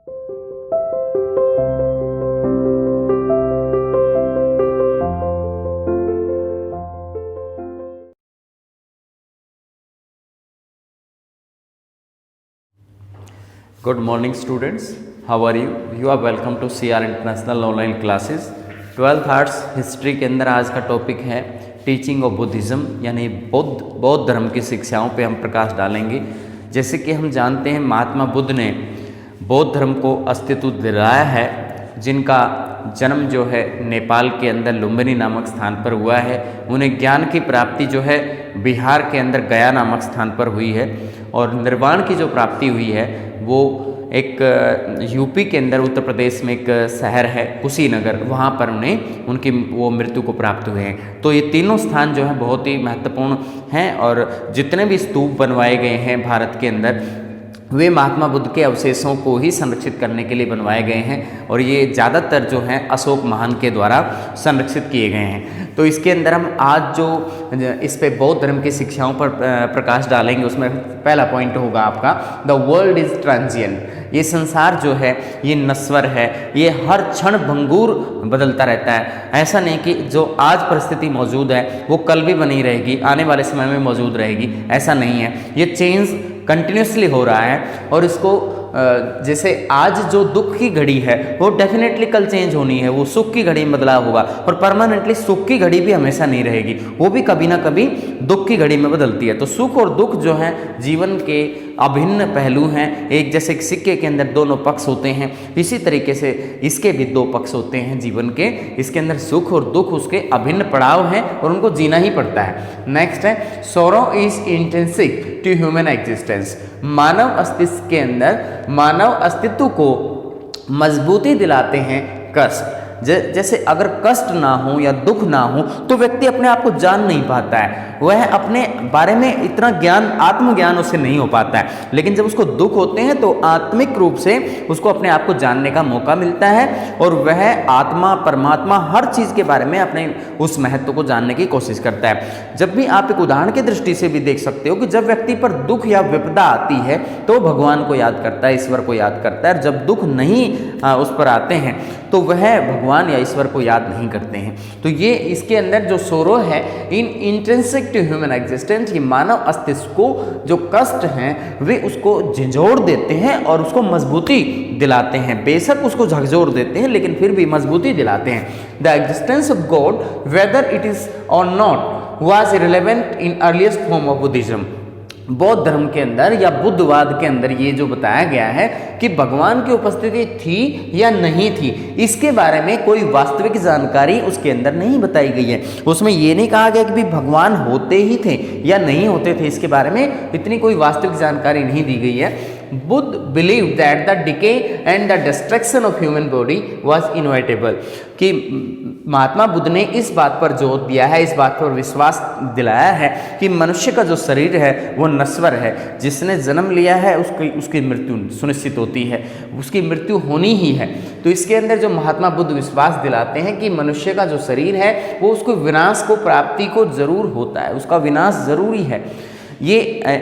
Good morning students, how are you? You are welcome to CR International Online Classes. 12th arts history के अंदर आज का topic है teaching of Buddhism, यानी बौद्ध धर्म की शिक्षाओं पे हम प्रकाश डालेंगे। जैसे कि हम जानते हैं महात्मा बुद्ध ने बौद्ध धर्म को अस्तित्व दिलाया है, जिनका जन्म जो है नेपाल के अंदर लुम्बिनी नामक स्थान पर हुआ है। उन्हें ज्ञान की प्राप्ति जो है बिहार के अंदर गया नामक स्थान पर हुई है, और निर्वाण की जो प्राप्ति हुई है वो एक यूपी के अंदर उत्तर प्रदेश में एक शहर है कुशीनगर, वहाँ पर उन्हें उनकी वो मृत्यु को प्राप्त हुए हैं। तो ये तीनों स्थान जो हैं बहुत ही महत्वपूर्ण हैं, और जितने भी स्तूप बनवाए गए हैं भारत के अंदर वे महात्मा बुद्ध के अवशेषों को ही संरक्षित करने के लिए बनवाए गए हैं, और ये ज़्यादातर जो हैं अशोक महान के द्वारा संरक्षित किए गए हैं। तो इसके अंदर हम आज जो इस पे बौद्ध धर्म की शिक्षाओं पर प्रकाश डालेंगे, उसमें पहला पॉइंट होगा आपका द वर्ल्ड इज़ ट्रांजिएंट। ये संसार जो है ये नश्वर है, ये हर क्षण भंगुर बदलता रहता है। ऐसा नहीं कि जो आज परिस्थिति मौजूद है वो कल भी बनी रहेगी, आने वाले समय में मौजूद रहेगी, ऐसा नहीं है। ये चेंज कंटिन्यूसली हो रहा है, और इसको जैसे आज जो दुख की घड़ी है वो डेफिनेटली कल चेंज होनी है, वो सुख की घड़ी में बदलाव होगा, और परमानेंटली सुख की घड़ी भी हमेशा नहीं रहेगी, वो भी कभी ना कभी दुख की घड़ी में बदलती है। तो सुख और दुख जो है जीवन के अभिन्न पहलू हैं। एक जैसे सिक्के के अंदर दोनों पक्ष होते हैं, इसी तरीके से इसके भी दो पक्ष होते हैं जीवन के। इसके अंदर सुख और दुख उसके अभिन्न पड़ाव हैं, और उनको जीना ही पड़ता है। नेक्स्ट है sorrow is intrinsic to human existence. मानव अस्तित्व के अंदर मानव अस्तित्व को मजबूती दिलाते हैं कष्ट। जैसे अगर कष्ट ना हो या दुख ना हो तो व्यक्ति अपने आप को जान नहीं पाता है, वह अपने बारे में इतना ज्ञान आत्मज्ञान उसे नहीं हो पाता है। लेकिन जब उसको दुख होते हैं तो आत्मिक रूप से उसको अपने आप को जानने का मौका मिलता है, और वह आत्मा परमात्मा हर चीज़ के बारे में अपने उस महत्व को जानने की कोशिश करता है। जब भी आप एक उदाहरण की दृष्टि से भी देख सकते हो कि जब व्यक्ति पर दुख या विपदा आती है तो भगवान को याद करता है, ईश्वर को याद करता है, और जब दुख नहीं उस पर आते हैं तो वह भगवान या ईश्वर को याद नहीं करते हैं। तो ये इसके अंदर जो सोरो है इन इंट्रिंसिक टू ह्यूमन एग्जिस्टेंस, ये मानव अस्तित्व को जो कष्ट हैं वे उसको झंझोड़ देते हैं और उसको मजबूती दिलाते हैं। बेशक उसको झकझोर देते हैं लेकिन फिर भी मजबूती दिलाते हैं। The existence of God whether it is और not was irrelevant in earliest form of Buddhism. बौद्ध धर्म के अंदर या बुद्धवाद के अंदर ये जो बताया गया है कि भगवान की उपस्थिति थी या नहीं थी, इसके बारे में कोई वास्तविक जानकारी उसके अंदर नहीं बताई गई है। उसमें ये नहीं कहा गया कि भी भगवान होते ही थे या नहीं होते थे, इसके बारे में इतनी कोई वास्तविक जानकारी नहीं दी गई है। Buddha believe that the decay and the destruction of human body was inevitable, कि महात्मा बुद्ध ने इस बात पर जोर दिया है, इस बात पर विश्वास दिलाया है कि मनुष्य का जो शरीर है वो नश्वर है। जिसने जन्म लिया है उसकी मृत्यु सुनिश्चित होती है, उसकी मृत्यु होनी ही है। तो इसके अंदर जो महात्मा बुद्ध विश्वास दिलाते हैं कि मनुष्य का जो शरीर है वो उसको विनाश को प्राप्ति को जरूर होता है, उसका विनाश जरूरी है। ये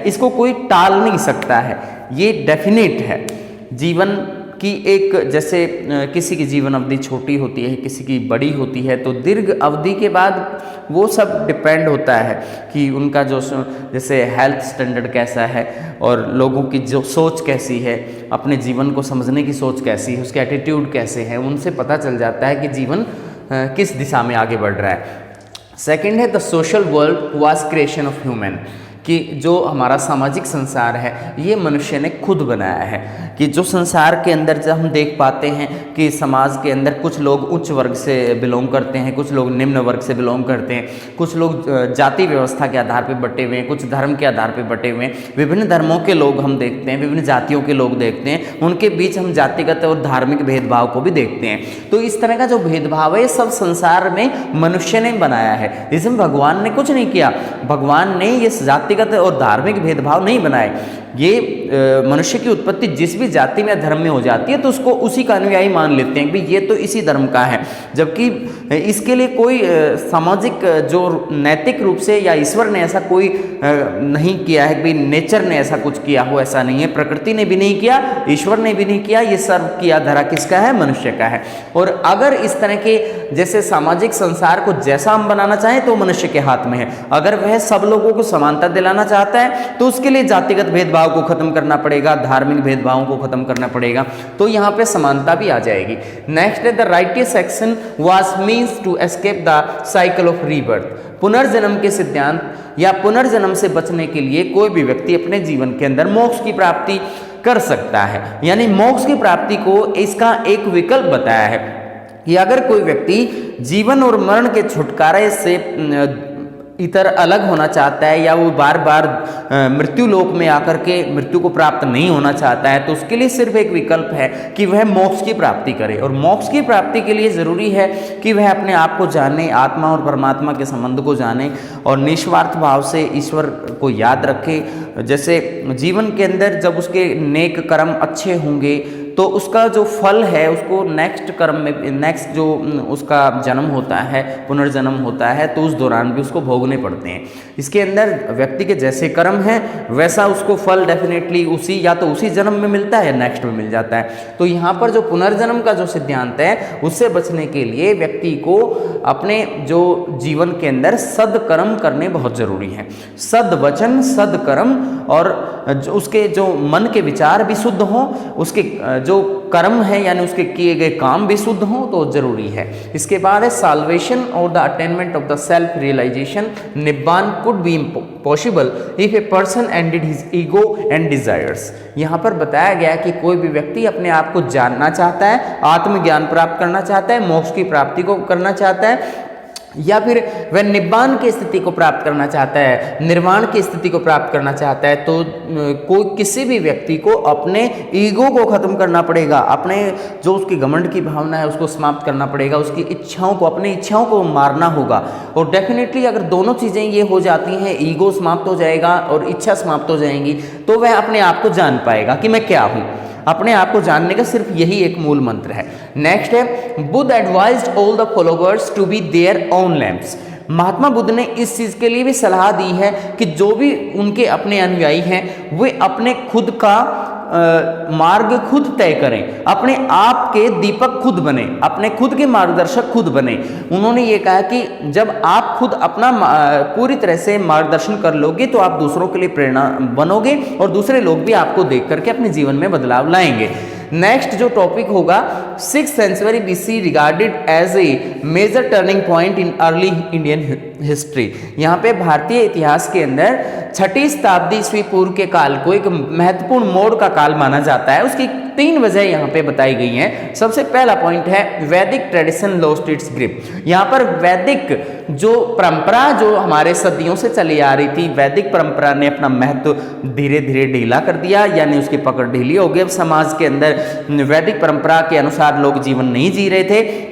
इसको कोई टाल नहीं सकता है, ये डेफिनेट है। जीवन की एक जैसे किसी की जीवन अवधि छोटी होती है, किसी की बड़ी होती है, तो दीर्घ अवधि के बाद वो सब डिपेंड होता है कि उनका जो जैसे हेल्थ स्टैंडर्ड कैसा है और लोगों की जो सोच कैसी है, अपने जीवन को समझने की सोच कैसी है, उसके एटीट्यूड कैसे हैं, उनसे पता चल जाता है कि जीवन किस दिशा में आगे बढ़ रहा है। सेकेंड है the social world was creation of human, कि जो हमारा सामाजिक संसार है ये मनुष्य ने खुद बनाया है। कि जो संसार के अंदर जब हम देख पाते हैं कि समाज के अंदर कुछ लोग उच्च वर्ग से बिलोंग करते हैं, कुछ लोग निम्न वर्ग से बिलोंग करते हैं, कुछ लोग जाति व्यवस्था के आधार पर बटे हुए हैं, कुछ धर्म के आधार पर बटे हुए हैं। विभिन्न धर्मों के लोग हम देखते हैं, विभिन्न जातियों के लोग देखते हैं, उनके बीच हम जातिगत और धार्मिक भेदभाव को भी देखते हैं। तो इस तरह का जो भेदभाव है सब संसार में मनुष्य ने बनाया है, इसमें भगवान ने कुछ नहीं किया। भगवान ने ये जातिगत जातिगत और धार्मिक भेदभाव नहीं बनाए। ये मनुष्य की उत्पत्ति जिस भी जाति में धर्म में हो जाती है तो उसको उसी का अनुयायी मान लेते हैं कि ये तो इसी धर्म का है, जबकि इसके लिए कोई सामाजिक जो नैतिक रूप से या ईश्वर ने ऐसा कोई नहीं किया है कि नेचर ने ऐसा कुछ किया हो, ऐसा नहीं है। प्रकृति ने भी नहीं किया, ईश्वर ने भी नहीं किया, ये सर्व किया धरा किसका है? मनुष्य का है। और अगर इस तरह के जैसे सामाजिक संसार को जैसा हम बनाना चाहें तो मनुष्य के हाथ में है। अगर वह सब लोगों को समानता दिलाना चाहता है तो उसके लिए जातिगत भेदभाव को खत्म करना पड़ेगा, धार्मिक भेदभावों को खत्म करना पड़ेगा, तो यहाँ पे समानता भी आ जाएगी। नेक्स्ट है the righteous action was means to escape the cycle of rebirth. पुनर्जन्म के सिद्धांत या पुनर्जन्म से बचने के लिए कोई भी व्यक्ति अपने जीवन के अंदर मोक्ष की प्राप्ति कर सकता है, यानी मोक्ष की प्राप्ति को इसका एक विकल्प बताया है कि अगर कोई व्यक्ति जीवन और मरण के छुटकारे से इतर अलग होना चाहता है या वो बार बार मृत्यु लोक में आकर के मृत्यु को प्राप्त नहीं होना चाहता है, तो उसके लिए सिर्फ एक विकल्प है कि वह मोक्ष की प्राप्ति करे। और मोक्ष की प्राप्ति के लिए ज़रूरी है कि वह अपने आप को जाने, आत्मा और परमात्मा के संबंध को जाने और निस्वार्थ भाव से ईश्वर को याद रखे। जैसे जीवन के अंदर जब उसके नेक कर्म अच्छे होंगे तो उसका जो फल है उसको नेक्स्ट कर्म में, नेक्स्ट जो उसका जन्म होता है, पुनर्जन्म होता है, तो उस दौरान भी उसको भोगने पड़ते हैं। इसके अंदर व्यक्ति के जैसे कर्म हैं वैसा उसको फल डेफिनेटली उसी या तो उसी जन्म में मिलता है, नेक्स्ट में मिल जाता है। तो यहाँ पर जो पुनर्जन्म का जो सिद्धांत है उससे बचने के लिए व्यक्ति को अपने जो जीवन के अंदर सदकर्म करने बहुत ज़रूरी है। सद्वचन, सदकर्म, और उसके जो मन के विचार भी शुद्ध हों, उसके जो कर्म है यानी उसके किए गए काम भी शुद्ध हों तो जरूरी है। इसके बाद है साल्वेशन और the attainment of the self realization. Nibbana could be possible if a person ended his ego and desires. यहाँ पर बताया गया कि कोई भी व्यक्ति अपने आप को जानना चाहता है, आत्मज्ञान प्राप्त करना चाहता है, मोक्ष की प्राप्ति को करना चाहता है, या फिर वह निब्बान की स्थिति को प्राप्त करना चाहता है, निर्वाण की स्थिति को प्राप्त करना चाहता है, तो कोई किसी भी व्यक्ति को अपने ईगो को खत्म करना पड़ेगा, अपने जो उसकी घमंड की भावना है उसको समाप्त करना पड़ेगा, उसकी इच्छाओं को, अपनी इच्छाओं को मारना होगा। और डेफिनेटली अगर दोनों चीज़ें ये हो जाती हैं, ईगो समाप्त हो जाएगा और इच्छा समाप्त हो जाएंगी, तो वह अपने आप को जान पाएगा कि मैं क्या हूँ। अपने आप को जानने का सिर्फ यही एक मूल मंत्र है। नेक्स्ट है Buddha advised all the followers to be their own lamps. Mahatma Buddha ने इस चीज़ के लिए भी सलाह दी है कि जो भी उनके अपने अनुयायी हैं वे अपने खुद का मार्ग खुद तय करें, अपने आप के दीपक खुद बने, अपने खुद के मार्गदर्शक खुद बने। उन्होंने ये कहा कि जब आप खुद अपना पूरी तरह से मार्गदर्शन कर लोगे तो आप दूसरों के लिए प्रेरणा बनोगे और दूसरे लोग भी आपको देख करके अपने जीवन में बदलाव लाएंगे। नेक्स्ट जो टॉपिक होगा 6th century BC regarded as a major turning point in early Indian history. यहाँ पे भारतीय इतिहास के अंदर 6ठी शताब्दी ईस्वी पूर्व के काल को एक महत्वपूर्ण मोड़ का काल माना जाता है। उसकी 3 वजह यहाँ पे बताई गई हैं। सबसे पहला पॉइंट है वैदिक ट्रेडिशन लॉस्ट इट्स ग्रिप। यहाँ पर वैदिक जो परंपरा जो हमारे सदियों से चली आ रही थी, वैदिक परंपरा ने अपना महत्व धीरे धीरे ढीला कर दिया, यानी उसकी पकड़ ढीली हो गई। अब समाज के अंदर वैदिक परंपरा के अनुसार लोग जीवन नहीं जी रहे थे।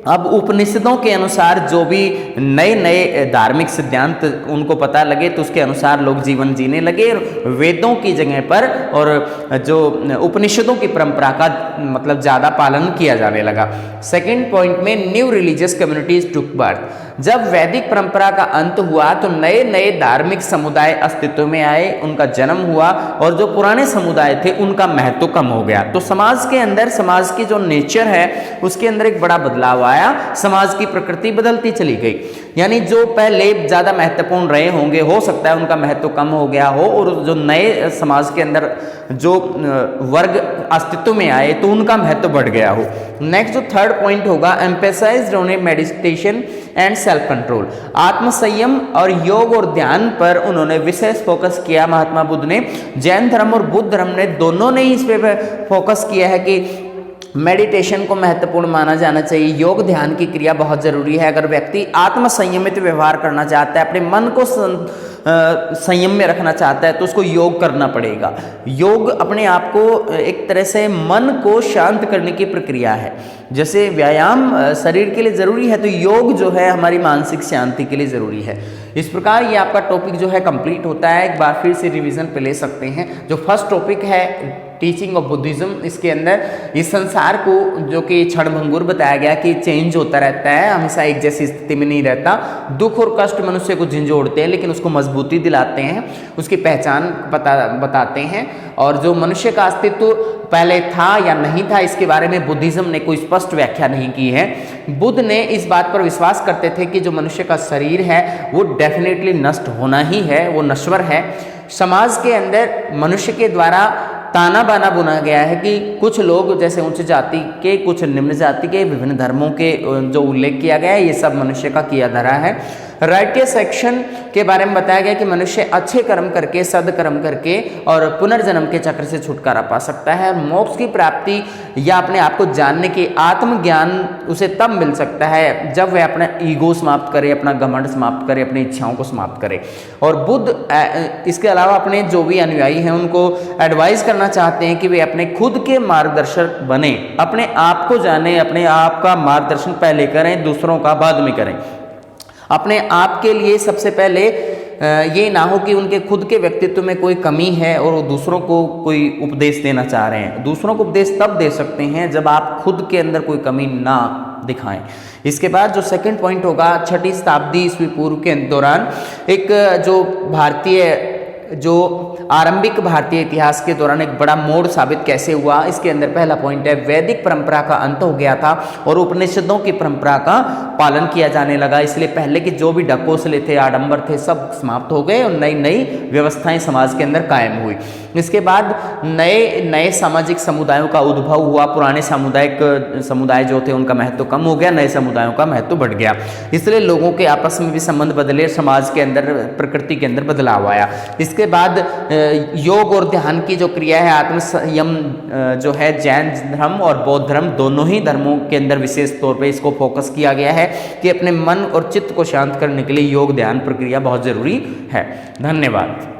अब उपनिषदों के अनुसार जो भी नए नए धार्मिक सिद्धांत उनको पता लगे तो उसके अनुसार लोग जीवन जीने लगे। वेदों की जगह पर और जो उपनिषदों की परंपरा का मतलब ज़्यादा पालन किया जाने लगा। सेकंड पॉइंट में न्यू रिलीजियस कम्युनिटीज टुक बर्थ। जब वैदिक परंपरा का अंत हुआ तो नए नए धार्मिक समुदाय अस्तित्व में आए, उनका जन्म हुआ और जो पुराने समुदाय थे उनका महत्व कम हो गया। तो समाज के अंदर, समाज की जो नेचर है उसके अंदर एक बड़ा बदलाव आया, समाज की प्रकृति बदलती चली गई। यानी जो पहले ज़्यादा महत्वपूर्ण रहे होंगे, हो सकता है उनका महत्व कम हो गया हो, और जो नए समाज के अंदर जो वर्ग अस्तित्व में आए तो उनका महत्व बढ़ गया हो। नेक्स्ट जो थर्ड पॉइंट होगा emphasised on meditation and self control. आत्मसंयम और योग और ध्यान पर उन्होंने विशेष फोकस किया महात्मा बुद्ध ने। जैन धर्म और बुद्ध धर्म ने दोनों ने इस पे फोकस किया है कि मेडिटेशन को महत्वपूर्ण माना जाना चाहिए। योग ध्यान की क्रिया बहुत ज़रूरी है। अगर व्यक्ति आत्म संयमित व्यवहार करना चाहता है, अपने मन को संयम में रखना चाहता है, तो उसको योग करना पड़ेगा। योग अपने आप को एक तरह से मन को शांत करने की प्रक्रिया है। जैसे व्यायाम शरीर के लिए ज़रूरी है, तो योग जो है हमारी मानसिक शांति के लिए ज़रूरी है। इस प्रकार ये आपका टॉपिक जो है कंप्लीट होता है। एक बार फिर से रिवीजन पे ले सकते हैं। जो फर्स्ट टॉपिक है टीचिंग ऑफ बुद्धिज्म, इसके अंदर इस संसार को जो कि क्षणभंगुर बताया गया कि चेंज होता रहता है, हमेशा एक जैसी स्थिति में नहीं रहता। दुख और कष्ट मनुष्य को झंझोड़ते हैं, लेकिन उसको मजबूती दिलाते हैं, उसकी पहचान बताते हैं। और जो मनुष्य का अस्तित्व पहले था या नहीं था, इसके बारे में बुद्धिज्म ने कोई स्पष्ट व्याख्या नहीं की है। बुद्ध ने इस बात पर विश्वास करते थे कि जो मनुष्य का शरीर है वो डेफिनेटली नष्ट होना ही है, वो नश्वर है। समाज के अंदर मनुष्य के द्वारा ताना बाना बुना गया है कि कुछ लोग जैसे उच्च जाति के, कुछ निम्न जाति के, विभिन्न धर्मों के जो उल्लेख किया गया है, ये सब मनुष्य का किया धरा है। राइटियस एक्शन के बारे में बताया गया कि मनुष्य अच्छे कर्म करके, सदकर्म करके और पुनर्जन्म के चक्र से छुटकारा पा सकता है। मोक्ष की प्राप्ति या अपने आप को जानने की आत्मज्ञान उसे तब मिल सकता है जब वह अपना ईगो समाप्त करे, अपना घमंड समाप्त करे, अपनी इच्छाओं को समाप्त करे। और बुद्ध इसके अलावा अपने जो भी अनुयायी हैं उनको एडवाइस करना चाहते हैं कि वे अपने खुद के मार्गदर्शक बने, अपने आप को जाने, अपने आप का मार्गदर्शन पहले करें, दूसरों का बाद में करें। अपने आप के लिए सबसे पहले ये ना हो कि उनके खुद के व्यक्तित्व में कोई कमी है और वो दूसरों को कोई उपदेश देना चाह रहे हैं। दूसरों को उपदेश तब दे सकते हैं जब आप खुद के अंदर कोई कमी ना दिखाएं। इसके बाद जो सेकंड पॉइंट होगा, 6वीं शताब्दी ईस्वी पूर्व के दौरान एक जो आरंभिक भारतीय इतिहास के दौरान एक बड़ा मोड़ साबित कैसे हुआ, इसके अंदर पहला पॉइंट है वैदिक परंपरा का अंत हो गया था और उपनिषदों की परंपरा का पालन किया जाने लगा। इसलिए पहले के जो भी ढकोसले थे, आडंबर थे, सब समाप्त हो गए और नई नई व्यवस्थाएं समाज के अंदर कायम हुई। इसके बाद नए सामाजिक समुदायों का उद्भव हुआ। पुराने समुदाय जो थे उनका महत्व कम हो गया, नए समुदायों का महत्व बढ़ गया। इसलिए लोगों के आपस में भी संबंध बदले, समाज के अंदर, प्रकृति के अंदर बदलाव आया। इसके बाद योग और ध्यान की जो क्रिया है, आत्म संयम जो है, जैन धर्म और बौद्ध धर्म दोनों ही धर्मों के अंदर विशेष तौर पे इसको फोकस किया गया है कि अपने मन और चित्त को शांत करने के लिए योग ध्यान प्रक्रिया बहुत जरूरी है। धन्यवाद।